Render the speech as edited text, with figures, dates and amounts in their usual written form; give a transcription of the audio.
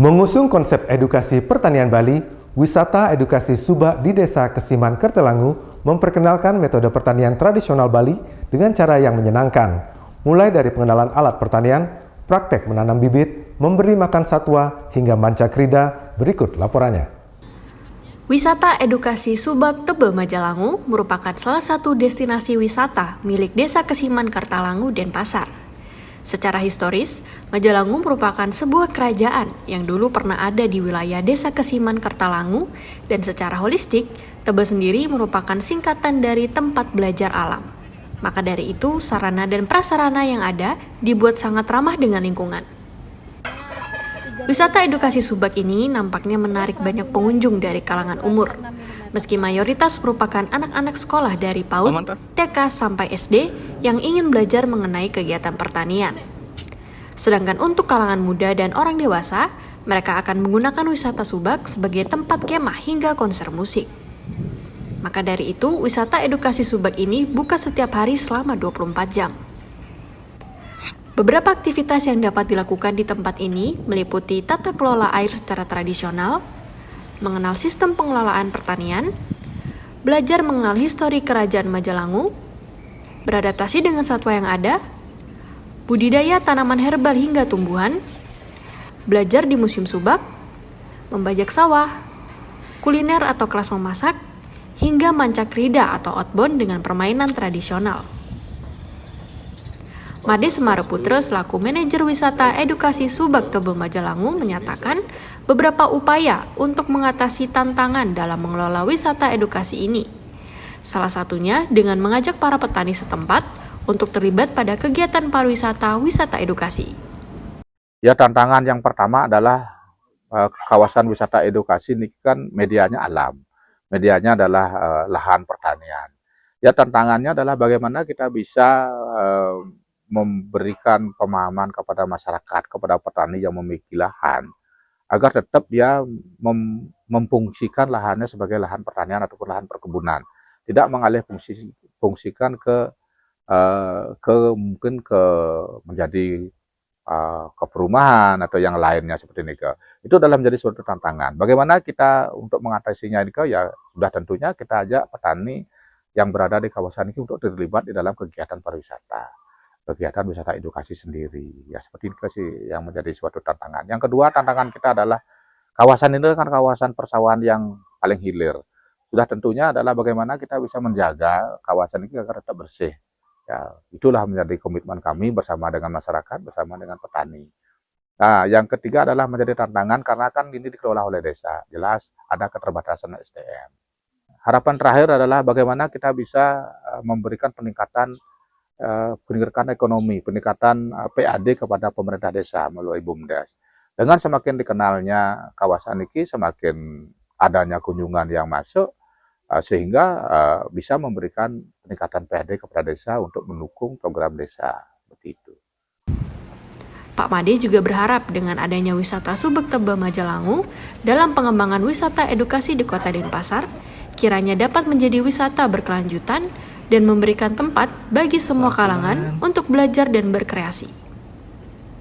Mengusung konsep edukasi pertanian Bali, wisata edukasi Subak di Desa Kesiman Kertelangu memperkenalkan metode pertanian tradisional Bali dengan cara yang menyenangkan, mulai dari pengenalan alat pertanian, praktek menanam bibit, memberi makan satwa, hingga mancakrida. Berikut laporannya. Wisata edukasi Subak Tebel Majalangu merupakan salah satu destinasi wisata milik Desa Kesiman Kertelangu, Denpasar. Secara historis, Majalangu merupakan sebuah kerajaan yang dulu pernah ada di wilayah Desa Kesiman Kertelangu, dan secara holistik, Tebel sendiri merupakan singkatan dari tempat belajar alam. Maka dari itu, sarana dan prasarana yang ada dibuat sangat ramah dengan lingkungan. Wisata edukasi Subak ini nampaknya menarik banyak pengunjung dari kalangan umur. Meski mayoritas merupakan anak-anak sekolah dari PAUD, TK sampai SD yang ingin belajar mengenai kegiatan pertanian. Sedangkan untuk kalangan muda dan orang dewasa, mereka akan menggunakan wisata Subak sebagai tempat kemah hingga konser musik. Maka dari itu, wisata edukasi Subak ini buka setiap hari selama 24 jam. Beberapa aktivitas yang dapat dilakukan di tempat ini meliputi tata kelola air secara tradisional, mengenal sistem pengelolaan pertanian, belajar mengenal histori kerajaan Majalangu, beradaptasi dengan satwa yang ada, budidaya tanaman herbal hingga tumbuhan, belajar di Museum Subak, membajak sawah, kuliner atau kelas memasak, hingga mancakrida atau outbound dengan permainan tradisional. Made Semareputra selaku manajer wisata edukasi Subak Tebel Majalangu menyatakan beberapa upaya untuk mengatasi tantangan dalam mengelola wisata edukasi ini. Salah satunya dengan mengajak para petani setempat untuk terlibat pada kegiatan pariwisata wisata edukasi. Ya, tantangan yang pertama adalah kawasan wisata edukasi ini kan medianya alam. Medianya adalah lahan pertanian. Ya, tantangannya adalah bagaimana kita bisa memberikan pemahaman kepada masyarakat, kepada petani yang memiliki lahan, agar tetap dia memfungsikan lahannya sebagai lahan pertanian ataupun lahan perkebunan, tidak mengalih fungsikan ke mungkin ke menjadi ke perumahan atau yang lainnya seperti ini. Itu adalah menjadi suatu tantangan. Bagaimana kita untuk mengatasinya ini? Ya sudah tentunya kita ajak petani yang berada di kawasan ini untuk terlibat di dalam kegiatan pariwisata, kegiatan wisata edukasi sendiri. Ya seperti itu sih yang menjadi suatu tantangan. Yang kedua, tantangan kita adalah kawasan ini kan kawasan persawahan yang paling hilir. Sudah tentunya adalah bagaimana kita bisa menjaga kawasan ini agar tetap bersih. Ya, itulah menjadi komitmen kami bersama dengan masyarakat, bersama dengan petani. Nah, yang ketiga adalah menjadi tantangan karena kan ini dikelola oleh desa. Jelas ada keterbatasan SDM. Harapan terakhir adalah bagaimana kita bisa memberikan peningkatan ekonomi, peningkatan PAD kepada pemerintah desa melalui BUMDes. Dengan semakin dikenalnya kawasan ini, semakin adanya kunjungan yang masuk, sehingga bisa memberikan peningkatan PAD kepada desa untuk mendukung program desa, seperti itu. Pak Made juga berharap dengan adanya wisata Subak Tebel Majalangu dalam pengembangan wisata edukasi di Kota Denpasar, kiranya dapat menjadi wisata berkelanjutan dan memberikan tempat bagi semua kalangan untuk belajar dan berkreasi.